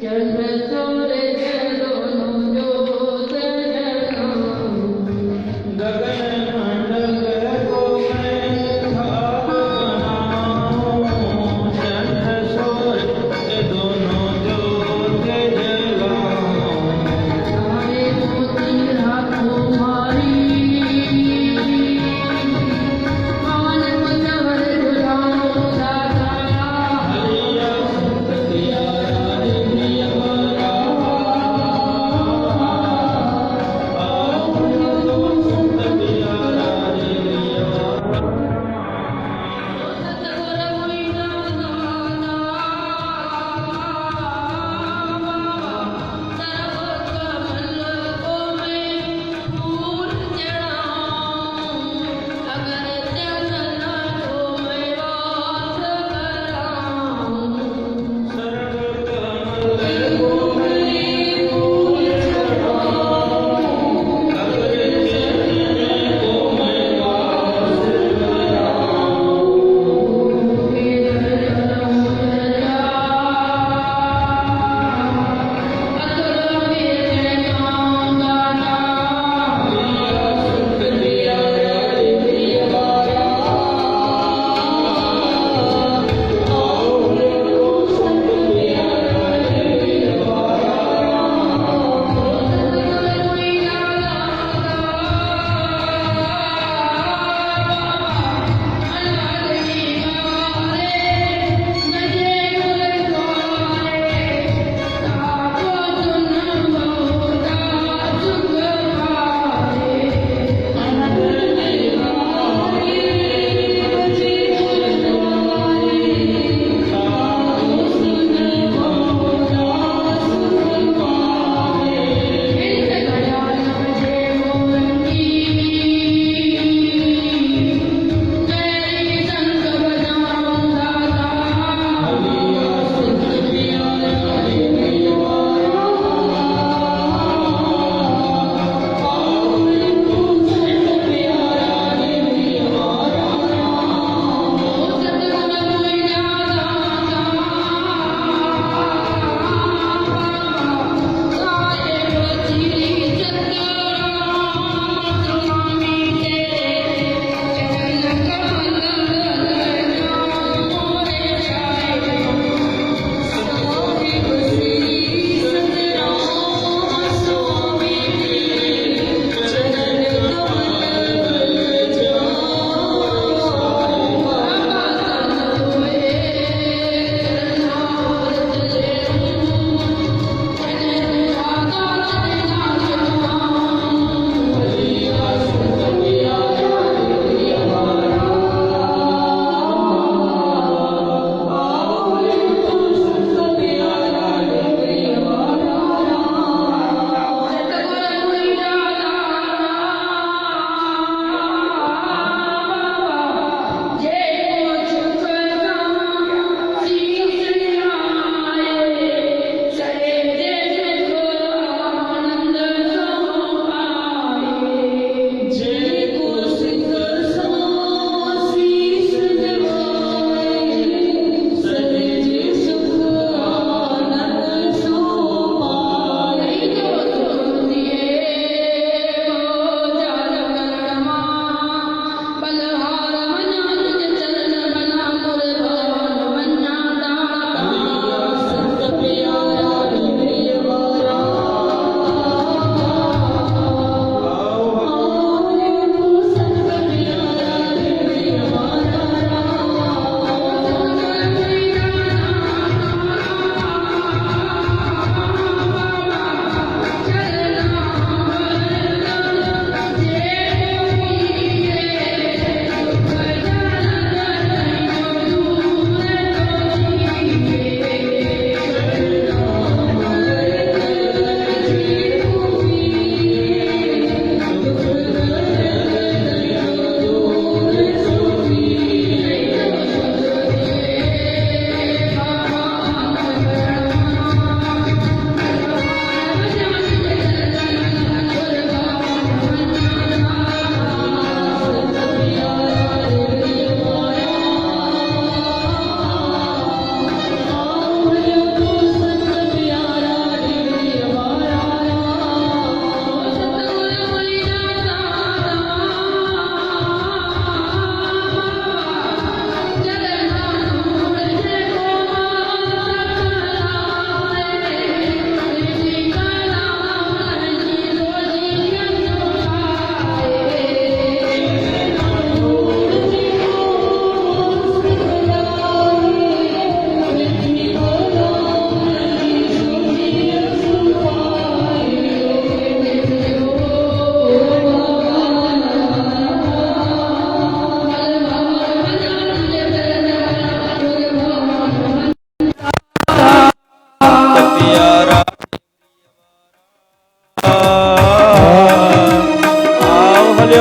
जल चोरे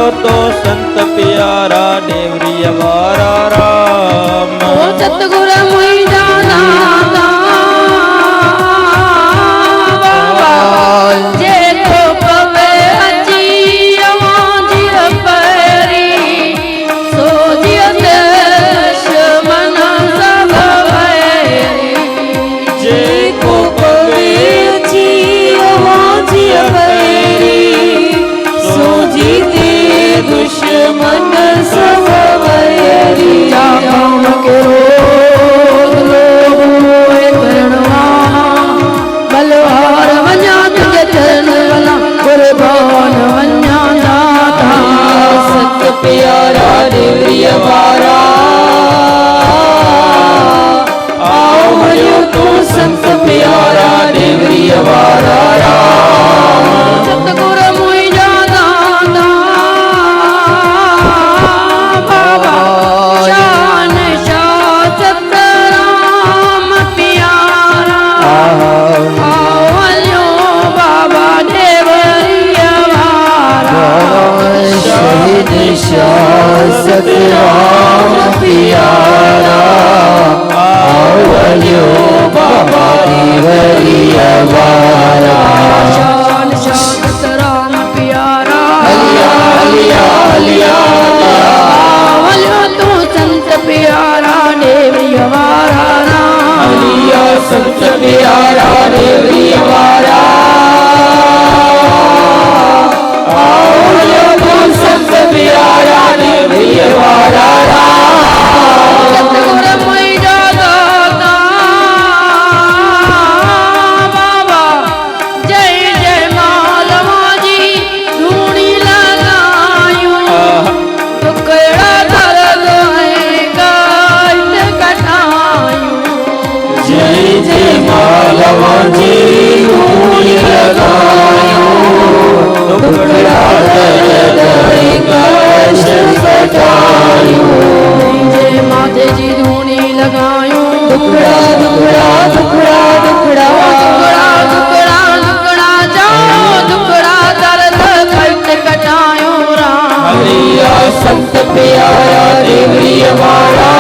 तो संत प्यारा देवरिया वारा राम। ओ सतगुर मुई जाना बाबा जे तो पवे अची अवांजी पैरी सो जिय दुश्मन सब वैरी। जे को पवे अची अवांजी पैरी सो जीते दुश्मन सब वैरी। जाम के रोग लोग मोए करणवाना बलवार वन्या तुझे चरण वाला कुर्बान वन्या दाता। संत प्यारा देवरिया वारा आओ हरियो तो संत प्यारा देवरिया वारा राम। सतगुर मुई जाना बाबा शान शाह सतराम प्यारा आओ हरियो बाबा देवरिया वारा। शहीद शाह सतराम प्यारा आओ हरियो बाबा देवरिया वारा। शान शाह सतराम प्यारा हलिया हलिया हलिया आवलो तू संत प्यारा देवरिया वारा राम। हलिया संत प्यारा देवरिया वारा आओ हलियो तो संत प्यारा देवरिया वारा राम। सतगुर मुई जाना बाबा जय जय मालवा जी धूणी लगायूं टुकड़ा दर्द है गाइत कटायूं। जय जय मालवा जी धूनी लगायो टुकड़ा दर्द गाश कटायो। जय माते जी धूनी लगायूं टुकड़ा टुकड़ा टुकड़ा टुकड़ा टुकड़ा टुकड़ा जाओ टुकड़ा दर्द गाइत कटायूं राम। हलिया संत प्यारा देवरिया वारा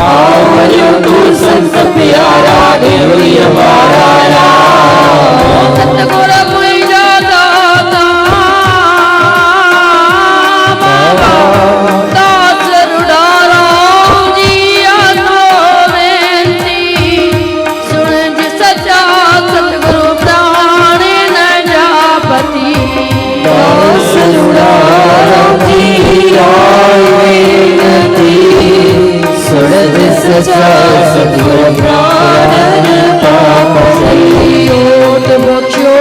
आओ हरियो तो संत प्यारा देवरिया वारा राम। सतगुर मुई जाना बाबा दास रुडारा जिया तो बेनती सुन जी सच्चा सतगुरु प्राण न जापति। दास रुडारा जी आए विनती सुनत सच्चा सतगुरु प्राण तापसी। ओट बख्शो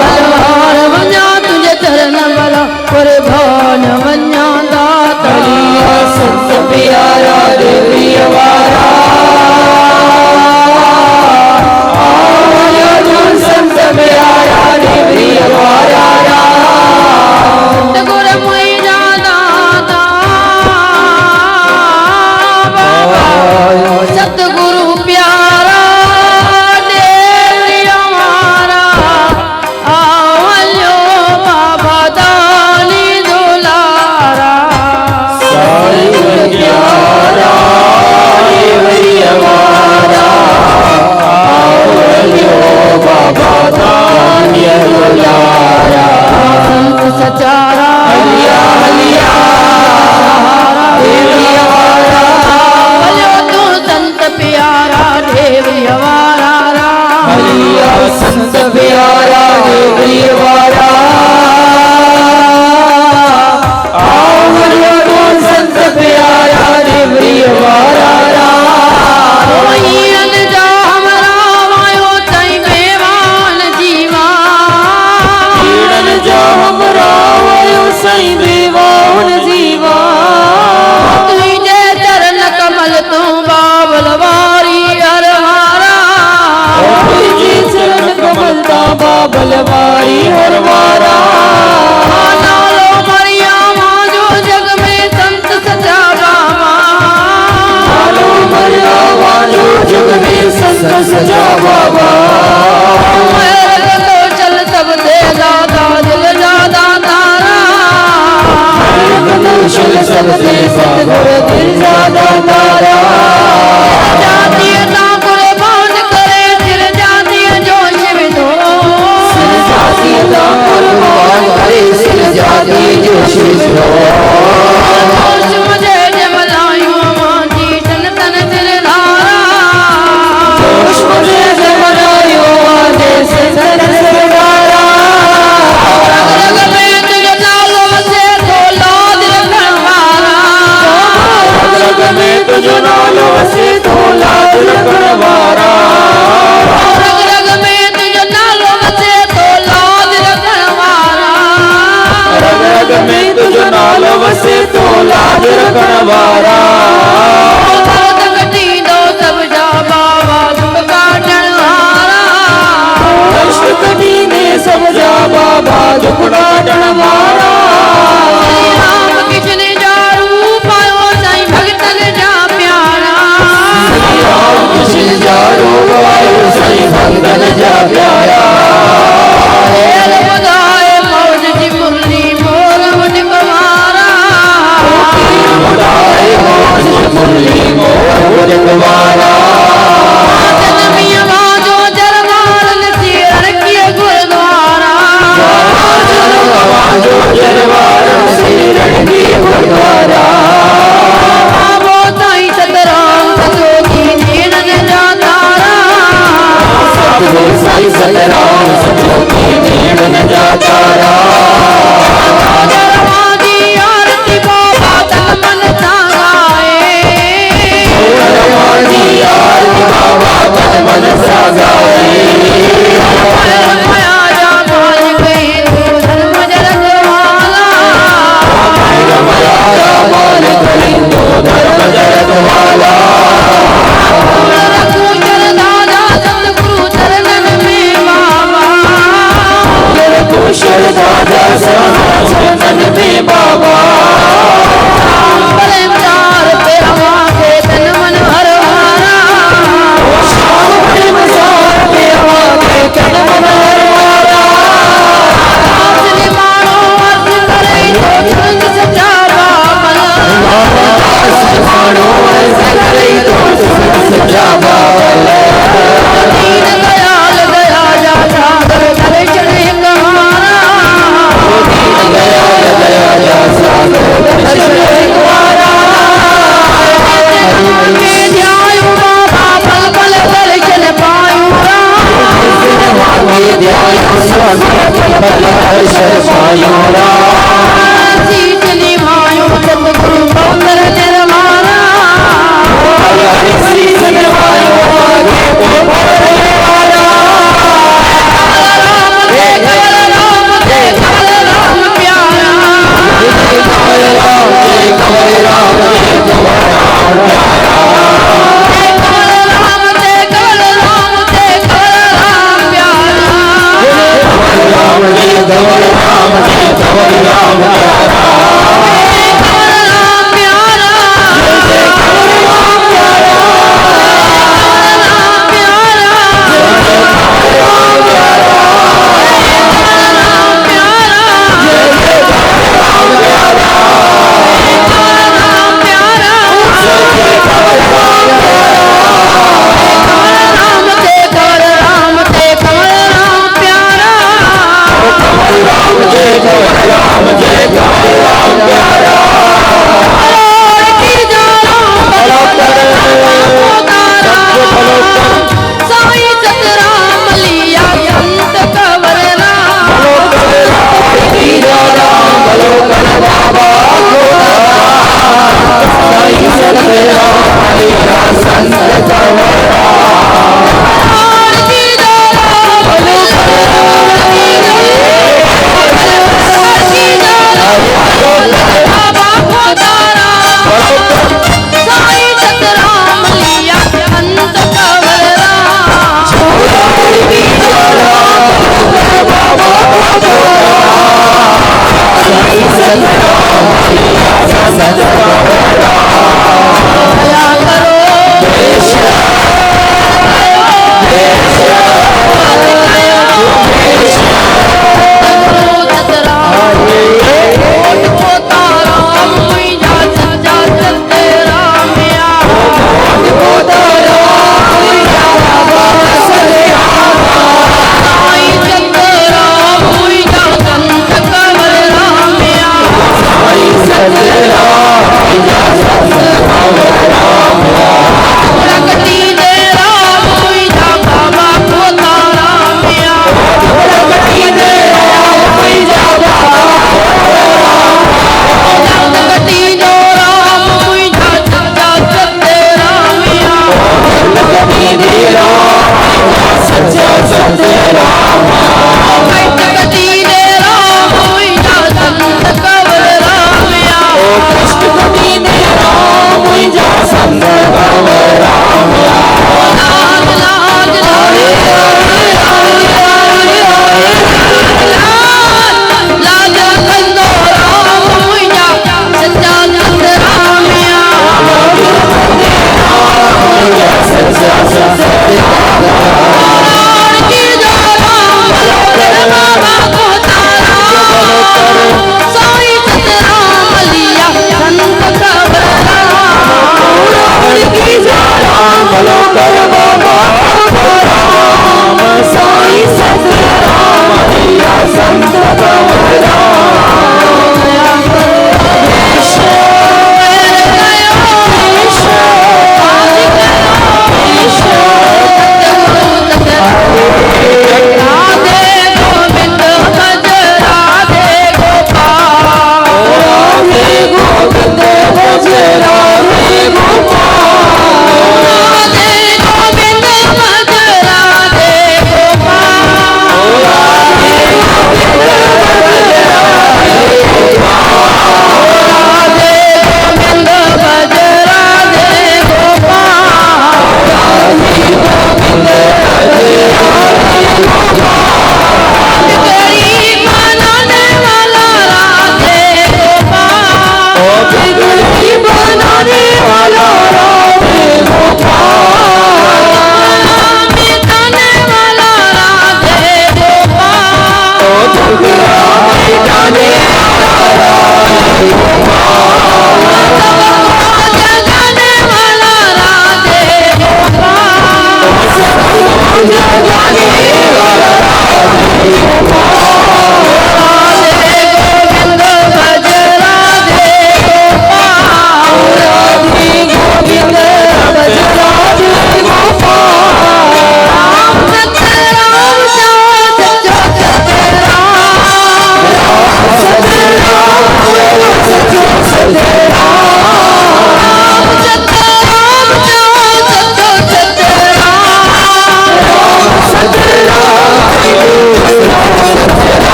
बलवार वन्या तुझे चरण वाला कुर्बान वन्या दाता। हलिया संत प्यारा देवरिया वारा आओ हरियो तो संत प्यारा देवरिया वारा राम। सतगुर मुई जाना बाबा सतगुरु प्यारा देवरिया वारा आओ हलियो बाबा दानी दुलारा। साई प्यारा देवरिया वारा आओ हरियो बाबा दानिया दुलारा। संत सचारा हलिया हलिया देवरिया वारा हलियो तू संत प्यारा देवरिया वारा राम। हलिया संत प्यारा देवरिया वारा आओ हरियो तो संत प्यारा देवरिया वारा राम। ओइन जा हमरा वायो तई मेवान जीवा कीड़न जा हमरा वायो सई देवान जीवा। तुझे चरण कमल तू बाबल वारी हरवारा। तुझे चरण कमल ता बाबलवारी हरवारा। नालो मरिया जो जग में संत सचा बाबा। नालो मरिया जो जग में संत सचा बाबा। शिव सबसे सतगुर गिरजादा तारा जातीय ता कुर्बान करे सिर जातीय जो शिव दो जातीय ता कुर्बान करे सिर जातीय जो शिव दो दोष मुझे जमलायो मांझी तन तन सिर धारा दोष मुझे जमलायो मांझी तन तन सिर धारा रग रग में तुझ नालों से तो लाद रखवारा रग रग में तुझ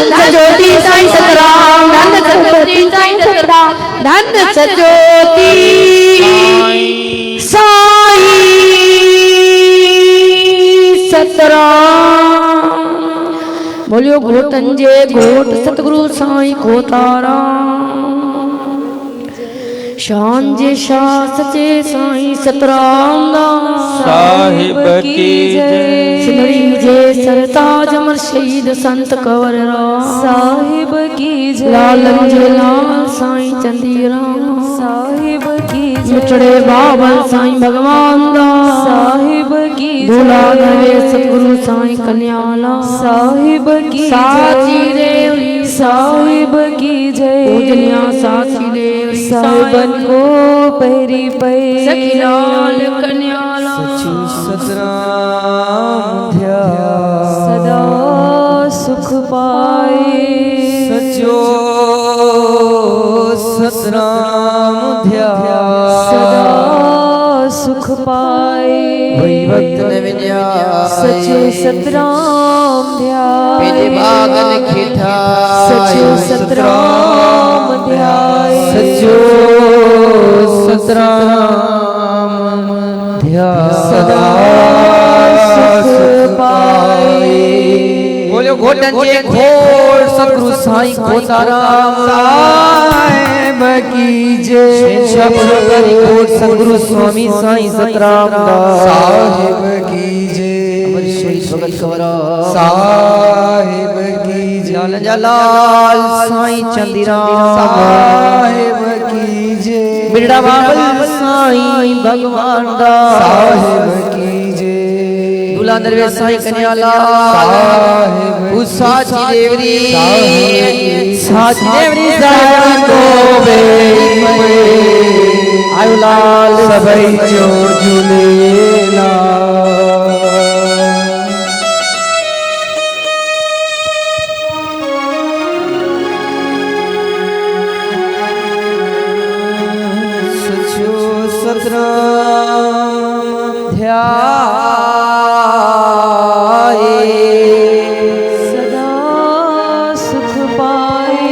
सजोती साईं सतराम धन सजोती साईं सतराम धन सजोती साईं सतराम। बोलियो घोटन जे घोट सतगुरु साईं खोताराम शान जे शाह सचे साईं सतराम साहिब की जय। सिमरी जे सरताज अमर शहीद संत कंवर राम साहिब की जय। लालन जे लाल साईं चंदीराम साहिब की जय। मिठड़े बाबल साईं भगवान दा साहिब की जय। दूल्हा नवे सतगुरु साईं कन्याला साहिब की साची जय। देवरी साहिब की जय। पूजनिया साची देवरी साहिबन को पैरी पै सखी लाल कन्याला सतराम ध्यान सदा सुख पाए। सचो सतराम ध्यान सदा सुख पाए। वही भक्त ने विन्यास सचो सतराम ध्यान। मेरे भागन खिठा सचो सतराम ध्यान। सचो सतराम ध्यान सदा सुख पाए। बोलो घोटन जे घोट सतगुरु साईं खोताराम साहिब की जय। शबरी घोट सतगुरु स्वामी साईं सतराम साहिब की जय। भगत कवरा साहिब की जय। लाल जलाल साईं चंदीराम साहिब की जय। बिरड़ा बाबल साईं भगवान दा साहिब की जय। दूल्हा नरवे साईं कन्याला साहिब साची देवरी साची देवरी साईं को बे आयु लाल सबई जो झूलेला। सचो सतराम ध्यान सदा सुख पाए।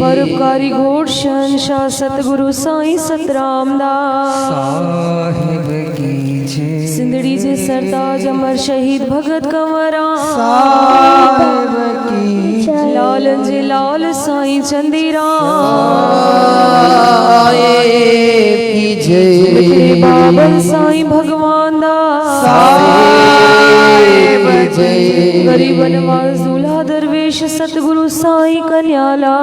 परोपकारी घोट शहंशाह सतगुरु साईं सतराम दास साहिब की जय सिंधड़ी जे सरताज अमर शहीद भगत कंवरा साहिब की लालन जे लाल साईं चंदीराम साहिब की बिखरे जय बाबल साईं भगवान दास साहिब जय गरीब नवाज दूल्हा दरवेश सतगुरु साईं कन्याला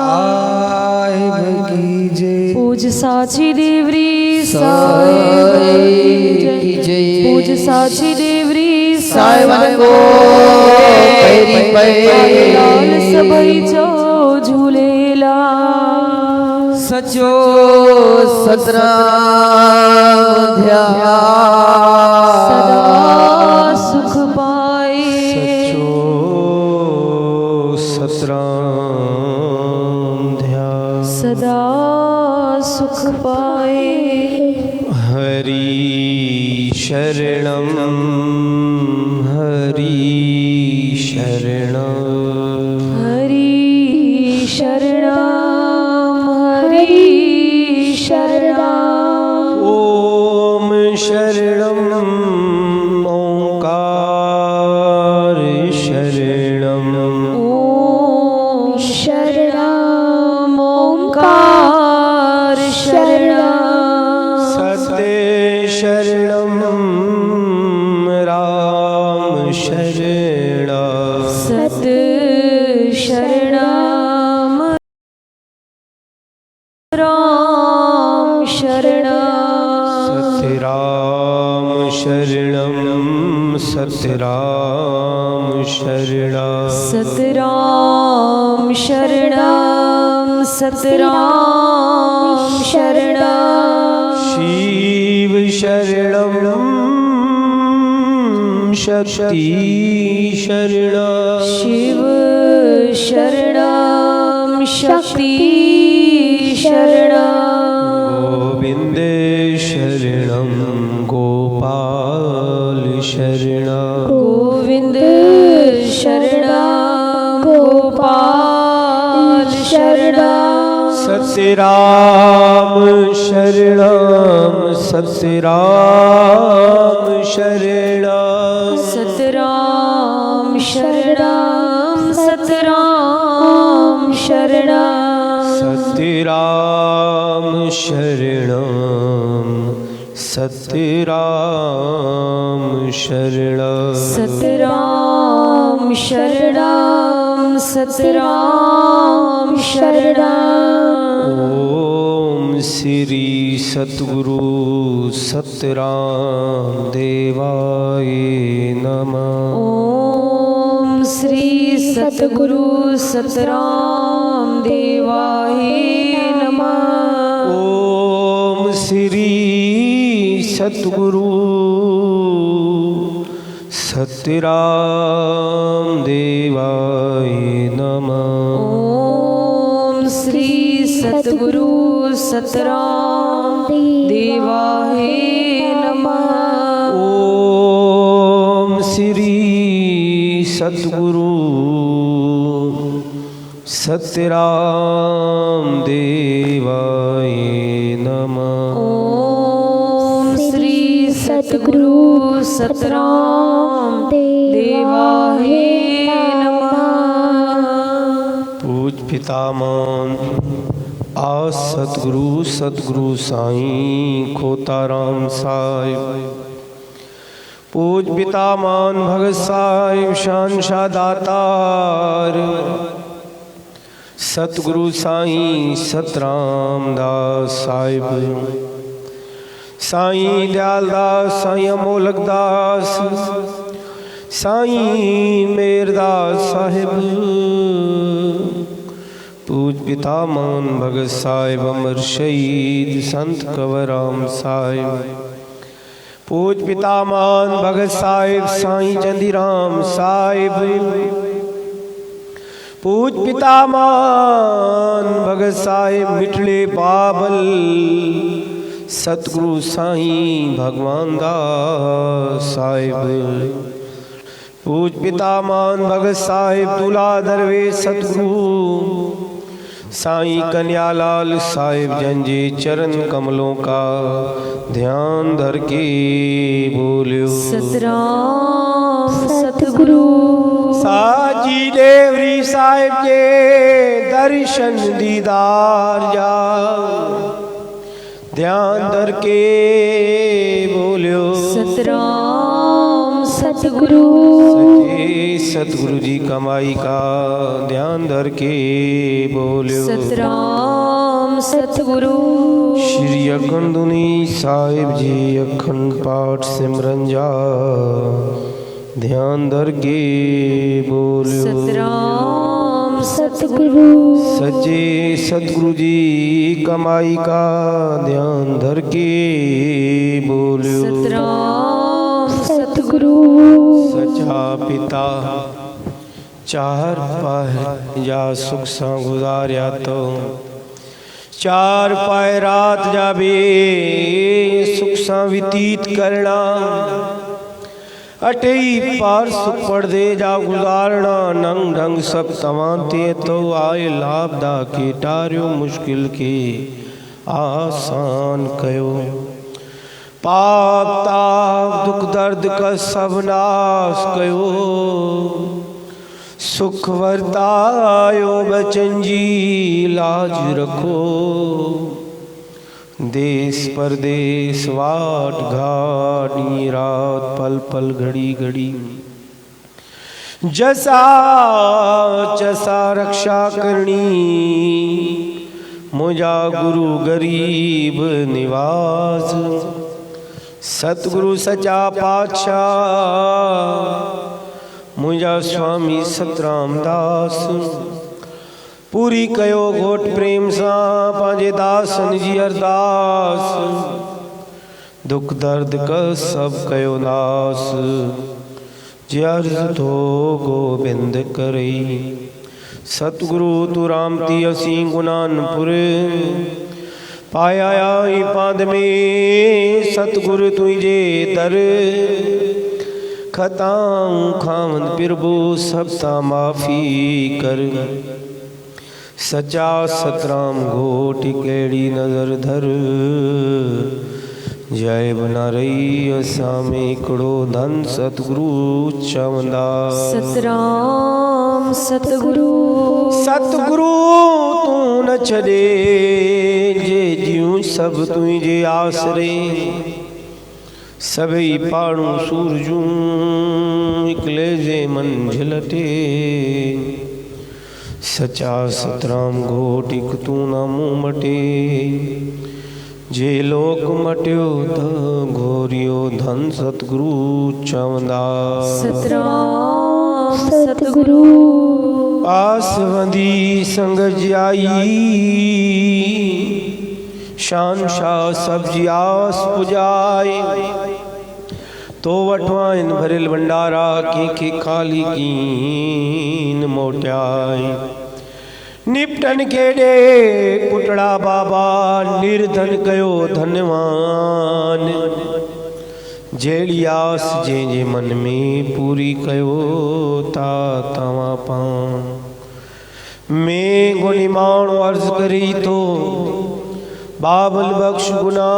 साहिब की जय पूज साची देवरी साहिब की जय पूज साची देवरी साहिबन को पैरी लाल पे सबई चो झूलेला सचो सतराम ध्यान सदा सुख पाए सतराम ध्यान सदा सुख पाए हरि शरणम हरि शरणम हरि शरणम हरि शरणम ओम शरणम ओंकार शरणम ओम शरणम ओंकार शरणम सत्य शरणम राम शरणम सत शरणम राम शरणम सत्यराम शरणम सत्यराम शरणम सतराम शरणम सतराम शरणम शिव शरणम शक्ति शरणम शिव शरणम शक्ति शरणम गोविंद शरणम गोपाल शरणम गोविंद शरणम गोपाल शरणम सत्यराम शरणम सत्यराम शरणम सतराम शरणम सतराम शरणम सत्यराम शरणम सत्यराम शरणम सतराम शरणम सतराम शरणम ओम श्री सतगुरु सतराम देवाय नमः ओम श्री सतगुरु सतराम देवाय नमः ओम श्री सतगुरु सतराम देवाय नमः ओम श्री सतगुरु सतराम देवाय नमः ओम श्री सतगुरु सतराम देवाय नमः ओम श्री सतगुरु सतराम देवाय नमः पूज पितामह आज सतगुरु साईं खोताराम साहिब पूज पितामह भगत साहिब शानशाह दातार सतगुरु साईं सतराम दास साहिब साईं दयाल दास साईं अमोलक दास साईं मेरदास साहिब पूज पितामह भगत साहिब अमर शहीद संत कंवरराम साहिब पूज पितामह भगत साहिब साईं चंदीराम साहिब पूज पितामह भगत साहिब मिठड़े बाबल सतगुरु साईं भगवान दास साहिब पूज पितामह भगत साहिब दूल्हा दरवेश सतगुरु साईं कन्यालाल साहिब जन जे चरण कमलों का ध्यान धर के बोलियो। सतराम सतगुरु। साजी देवरी साहिब के दर्शन दीदार जा ध्यान धर के बोलियो। सतराम सतगुरु। सच्चे सतगुरु जी कमाई का ध्यान धर के बोलियो। सतराम सतगुरु। श्री अखंड धुनी साहिब जी अखंड पाठ सिमरन जा ध्यान धर के बोलियो। सतराम सतगुरु। सच्चे सतगुरु जी कमाई का ध्यान धर के बोलियो। सतराम सतगुरु। सच्चा पिता चार पाए जा सुख सा गुजारिया तो चार पाए रात जाबे सुख सा व्यतीत करना अठई पार सुख पढ़ दे जा गुजारना नंग ढंग सब तवाते तो आए लाभदा के टारियो मुश्किल के आसान कयो। पाप ताप दुख दर्द का सब नाश कयो। सुख वर्तायो बचन जी लाज रखो। देश परदेश वाट घाट रात पल पल घड़ी घड़ी जसा जसा रक्षा करनी। मुझा गुरु गरीब निवास सतगुरु सचा पातशाह मुझा स्वामी सतराम दास पूरी कयो घोट प्रेम सा पांजे दासन जी अरदास। दुख दर्द का सब कयो नास जे अर्ज थो गोबिंद करई। सतगुरु तू रामती असी गुनानपुर पाया आई पाद में सतगुरु तुझे दर खताऊं खावन प्रभु सबता माफी कर। सचा सतराम घोट केड़ी नजर धर जय बना रही असामे कड़ो धन सतगुरु चवंदा। सतराम सतगुरु। सतगुरु तू न छड़े जे जियूं सब तुझे आसरे। सभई पाणू सूरजूं निकले जे मंझलटे। सचा सतराम घोट एक तू ना मुँह मटे। जे लोक मटियो त घोरियो धन सतगुरु चवंदा। सतराम सतगुरु। आसवंदी संग जाई शान शाह सब्जी आस पुजाए। तो वठवाइन भरिल भंडारा के खाली कीन मोटाए। निपटन केड़े पुटड़ा बाबा निर्धन कयो धनवान। जेड़ी आस जे मन में पूरी कयो ता तवा पाऊं। मैं गुनी माण्हू अर्ज करी तो बाबल बख्श गुना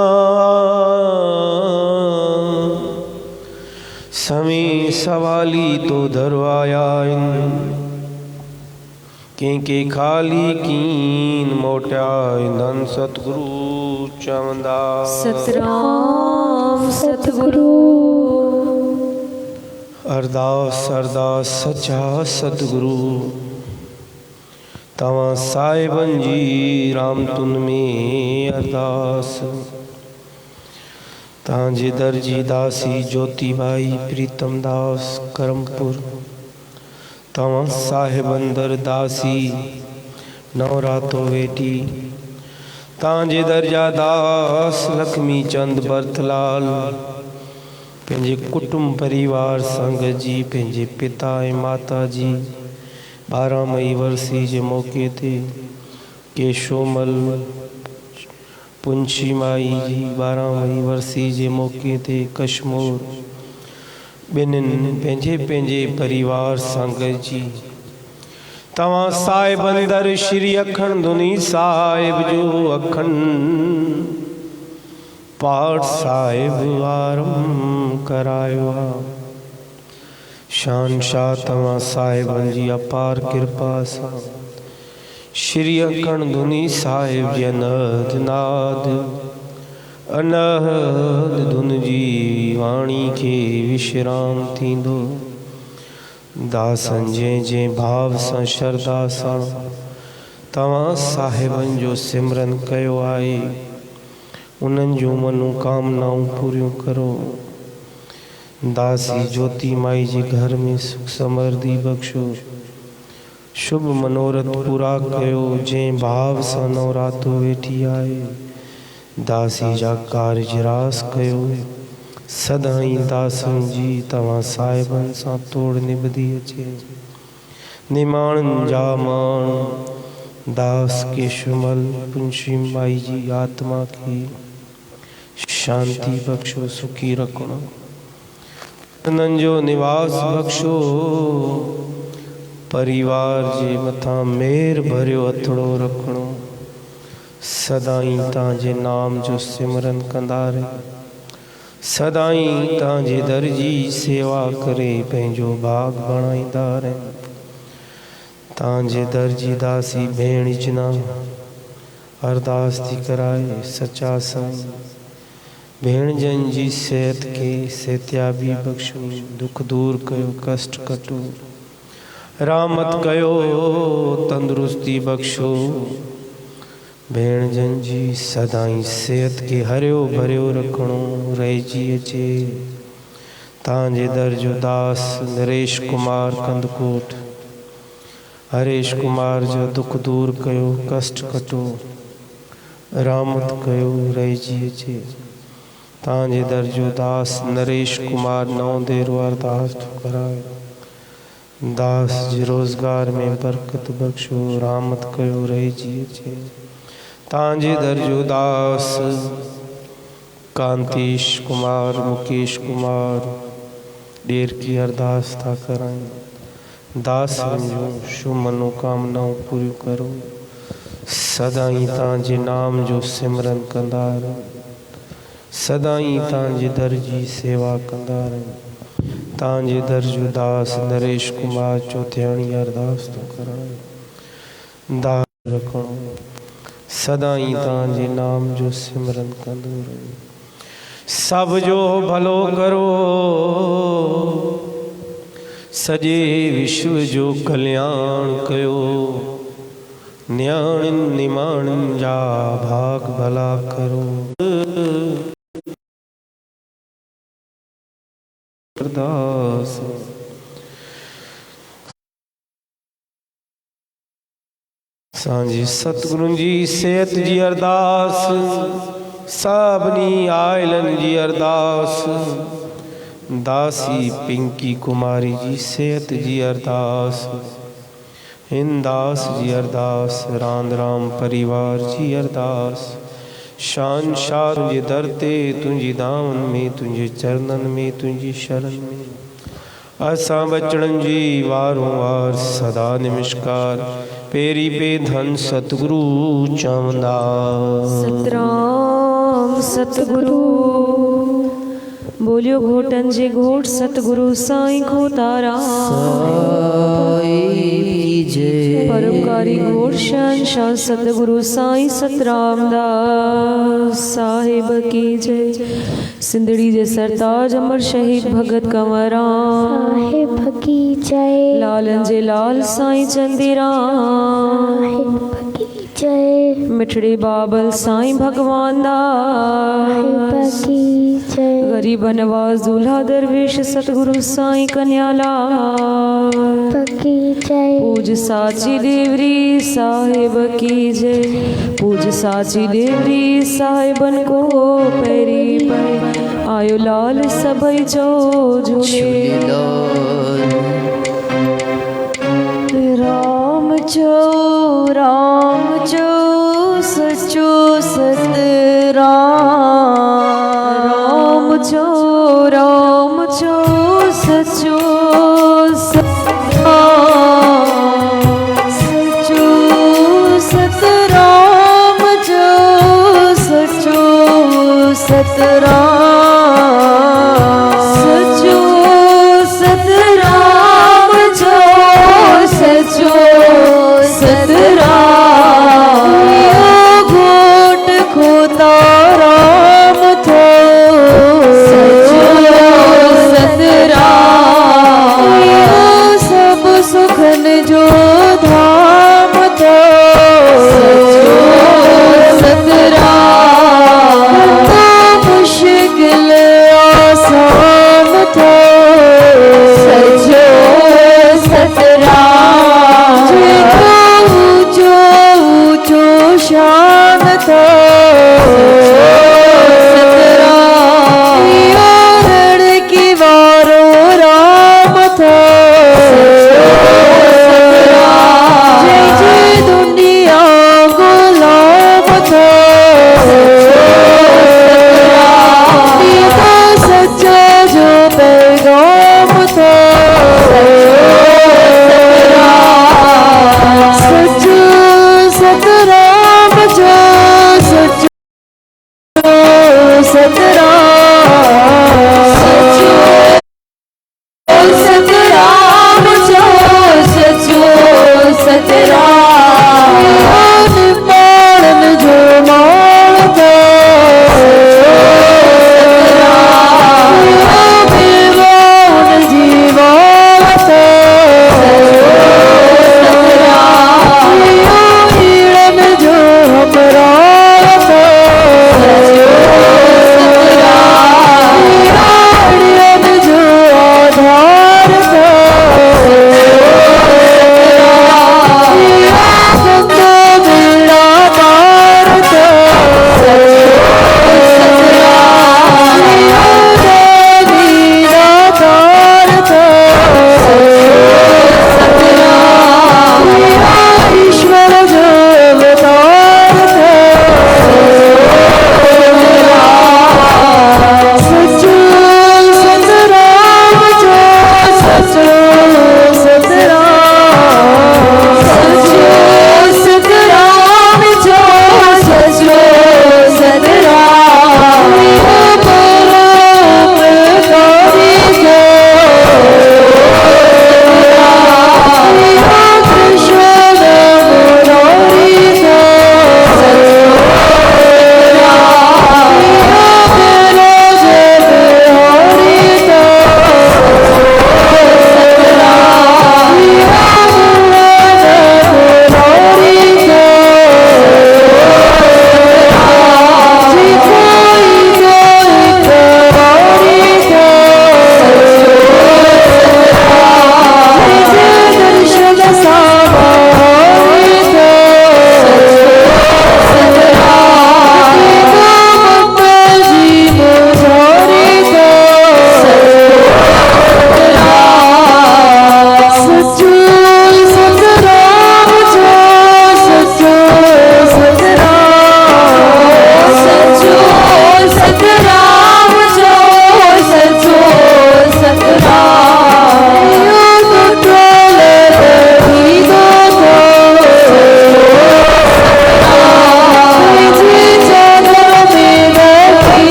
समी सवाली तो धरवाया। के खाली कीन मोटाए धन सतगुरु चवंदा। सतराम सतगुरु। अरदास अरदास सचा सतगुरु तवा साहिबन जी राम तुन में अरदास। तांजे दर्जी दासी ज्योतिबाई प्रीतम दास करमपुर तवा साहिब अंदर दासी नवरातो वेटी। तांजे दर्जा दास लक्ष्मी चंद बरतलाल पंहिंजे कुटुंब परिवार संग जी पंहिंजे पिता ऐं माता जी 12 मई वर्सी जे मौके ते केशोमल पुंछी माई जी 12 मई वर्सी जे मौके ते कश्मोर ॿिन्हिनि पंहिंजे पंहिंजे परिवार संग जी तव्हां साहिब अंदर श्री अखंड धुनी साहिब जो अखंड पाठ साहिब आरंभ करायो आहे। शहंशाह तव्हां साहिबनि जी अपार कृपा सां श्री अखंड धुनी साहिब जी अनहद नाद अनहद धुन जी वाणी खे विश्राम थींदो। दासन जे भाव सां श्रद्धा सां तव्हां साहिबनि जो सिमरन कयो आहे, उन्हनि जूं मनोकामनाऊं पूरियूं करो। दासी ज्योति माई जे घर में सुख समृद्धि बख्शो, शुभ मनोरथ पूरा कयो। जंहिं भाव सां नवरातो वेठी आहे, दासी जा कार्य रास कयो। सदाई दासन जी तव्हां साहिबनि सां तोड़ निभदी अचे। निमाणनि जा माण दास केशवमल पुंशी माई जी आत्मा खे शांति बख्शो, सुखी रखो। उन्हनि जो निवास बख्शो, परिवार जे मथां मेर भरियो अथड़ो रखणो। सदाई तव्हांजे नाम जो सिमरन कंदा रहे, सदाई तव्हांजे दर जी सेवा करे पंहिंजो भाग बणाईंदा रहे। तव्हांजे दर जी दासी भेण जना अरदास थी कराए, सचा साईं भेण जन जी सेहत के सेहतियाबी बख्शो, दुख दूर कयो, कष्ट कटो, रहमत कयो, तंदुरुस्ती बख्शो। भेण जन जी सदाई सेहत के हरियो भरियो रखणो रहिजी अचे। तव्हांजे दर जो दास नरेश कुमार कंदकोट, हरेश कुमार जो दुख दूर कयो, कष्ट कटो, रहमत कयो, रहिजी अचे। तव्हांजे दर जो दास नरेश कुमार नवदेरो अरदास थो कराए। दास जे रोज़गार में बरकत बख्शो, रहमत कयो, रहिजी अचे। तव्हांजे दर जो दास कांतेश कुमार मुकेश कुमार ॾेर की अरदास था कराइनि। दासनि जूं शुभ मनोकामनाऊं पूरियूं करो। सदाई तव्हांजे नाम जो सिमरन कंदा रहो, सदाई तव्हांजे दर जी सेवा कंदा रहो। तव्हांजे दर जो दास नरेश कुमार चौथियाणी अरदास थो कराए। दास रखणो, सदाई तव्हांजे नाम जो सिमरन कंदो रहे। सब जो भलो करो, सॼे विश्व जो कल्याण कयो। न्याणिन निमाणिन जा भाग भला करो। अरदास सांजी सतगुरुनि जी सेहत जी अरदास, सभिनी आयलनि जी अरदास, दासी पिंकी कुमारी जी सेहत जी अरदास, हिंदास जी अरदास, रांदराम परिवार जी अरदास। शहंशाह तुंहिंजे दर ते, तुंहिंजी दामन में, तुंहिंजे चरणनि में, तुंहिंजी शरण में असां बचड़नि जी वारों वार सदा नमस्कार। पेरी पे धन सतगुरु चवंदा, सतराम सतगुरु। बोलियो घोटन जे घोट सतगुरु साईं खोतारा परोपकारी घोट शहंशाह सतगुरु साईं सतरामदास साहिब की जय। सिंधड़ी जे सरताज अमर शहीद भगत कंवराम साहिब की जय। लालन जे लाल साईं चंदीराम साहिब की जय। मिठड़े बाबल साईं भगवान दास साहिब की जय। गरीब नवाज दूल्हा दरवेश सतगुरु साईं कन्यालाल की जय। पूज साची देवरी साहिब की जय। पूज साची देवरी साहिबन को पैरी पर आयो लाल सभई जो झूले। राम जो सचो सतराम। राम जो सचो सतराम।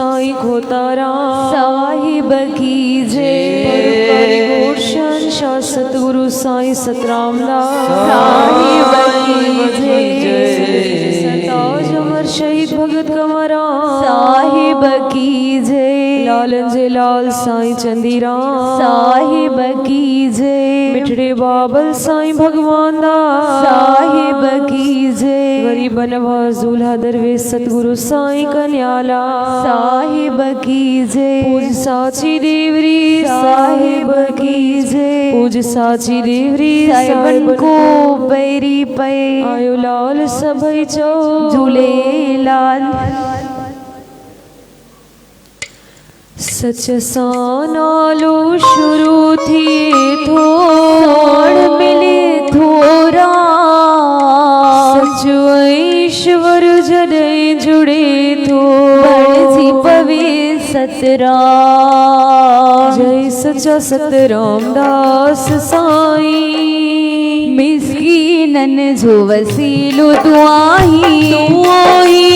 साईं खोतारा साहिब की जय। शहंशाह सतगुरु साईं सतरामदास साहिब की जय। सरताज अमर शहीद भगत कमरा साहिब की जय। लालन जे लाल साईं चंदीराम साहिब की जय। मिठड़े बाबल साईं भगवान दास साहिब की जय। वरी बनवास दूल्हा दरवेश सतगुरु साईं कन्याला साहिब की जय। पूज साची देवरी साहिब की जय। पूज साची देवरी साहिबन को पैरी पे आयो लाल सभई चो झूले लाल। सच सानालो शुरू थी थोड़ मिले थोरा सच ईश्वर जॾहिं जुड़े थो बड़जी पवे सतरा। जय सचा सतरामदास साईं मिस्कीनन जो वसीलो दुआही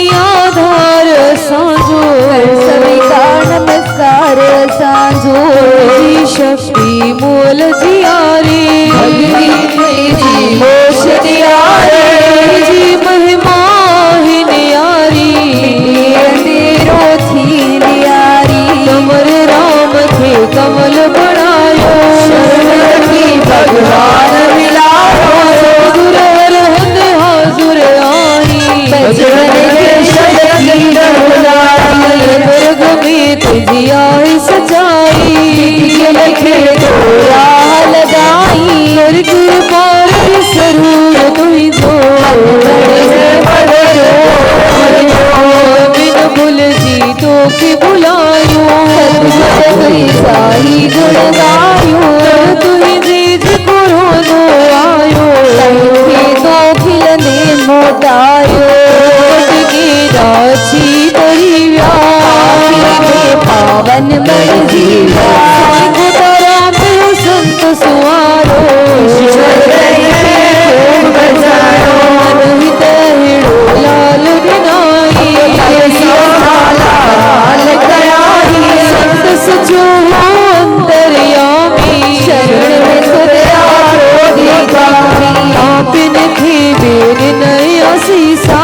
आधार साजो सभी का नमस्कार साजो। जी शक्ति मोल जियारे जी मोश दियारे जी महिमा ही न्यारी अंधेरो थी दियारी। कमर राम थे कमल बनायो शरण की भगवान मिलायो। दुरहर हद हाजुर आई बचपन के शक्ति बुलाई। वर्ग में तुझी आई सजाई लिखे तो राह लगाई। स्वर्ग पार सरूर तुई जो बिन भूल जी तो के बुलायो साही गुण गायो। तुही जीज गुरु नो आयो तो खिलने मोटायो। राची तरी पावन मन जीवा संत सुआरो लाल बिनाई संत सजो अंतर्यामी शरण में सुरया आपन थे बेर नया सीसा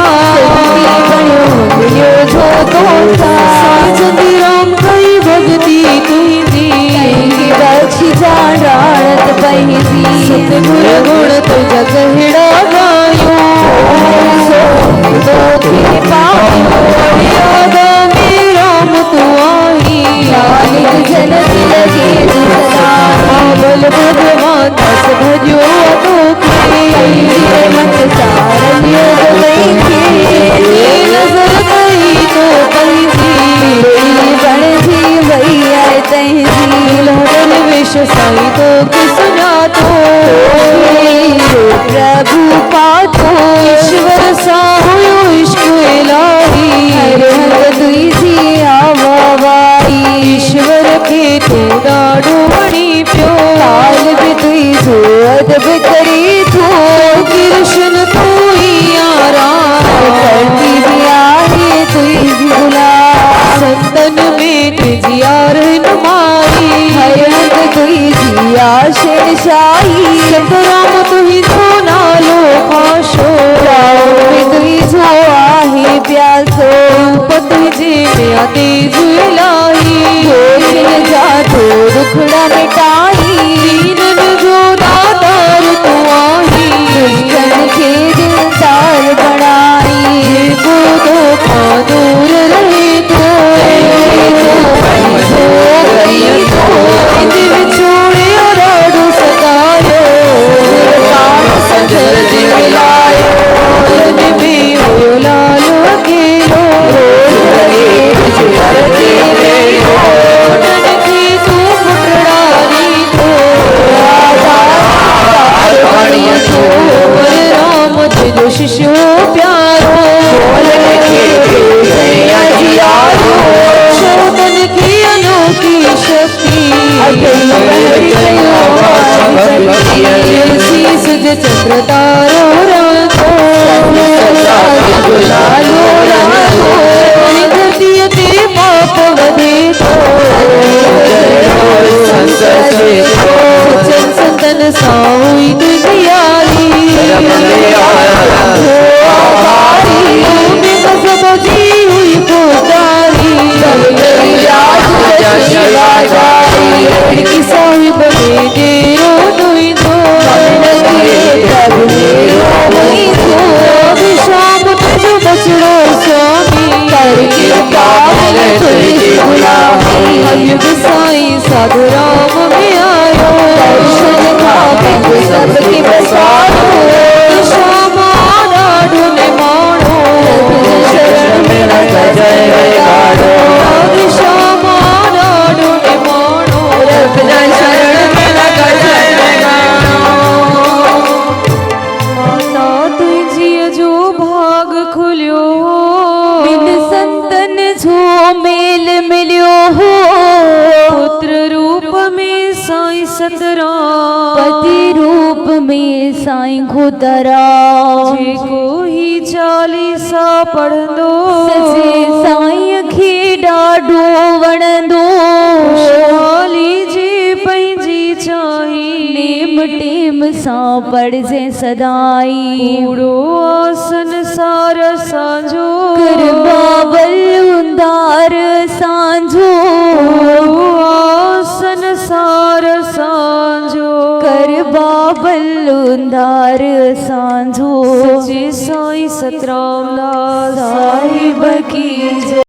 जो तो चंदीराम कई भक्ति तुई दी बख्शी जान राणत पही सतगुर गुण तुझ कहड़ा गायो तो थी पायो। यादा में राम तू आई नानक जन लगे बाबल भगवान दस भजो मत सारन योग नजर कई तो कई बण जी भैया तही लहर विष साई तो सुना तो प्रभु पातो। ईश्वर साहो इश्क इलाही हर दुई जी आवाई। ईश्वर के तो डाडो मणि प्यो काल भी दुई जो अदब करी थो। कृष्ण तू ही आराम करती भी आहे दुई बुला। संतन में तिजियार नुमाई हरंग दुई जी आशिर शाही। सतराम तुही तो नालो खाशो दुई जो आहे प्यासो। तुझे में आते जुलाई जोखिन जातो दुखड़ा मिटाई। दीनन जो दातार तू आई दुष्टन के दिलदार बनाई। को तो दूर रहे तो छोड़े और आडो सतायो संजर जी मिलायो। में हो लाल अकेलो नन के तू फुटड़ा सतराम पति रूप में साईं खुदरा जेको ही चालीसा पढ़ंदो सचे साईं खे ॾाढो वणंदो खुशहाली जी पंहिंजी चाही नेम टेम सां पढ़जे सदाई कूड़ो आसन सार सांझो कर बाबल उंदार सांझो आसन सार सांझो कर बाबल उंदार सांझो सचे साईं सतराम दास साहिब की जय।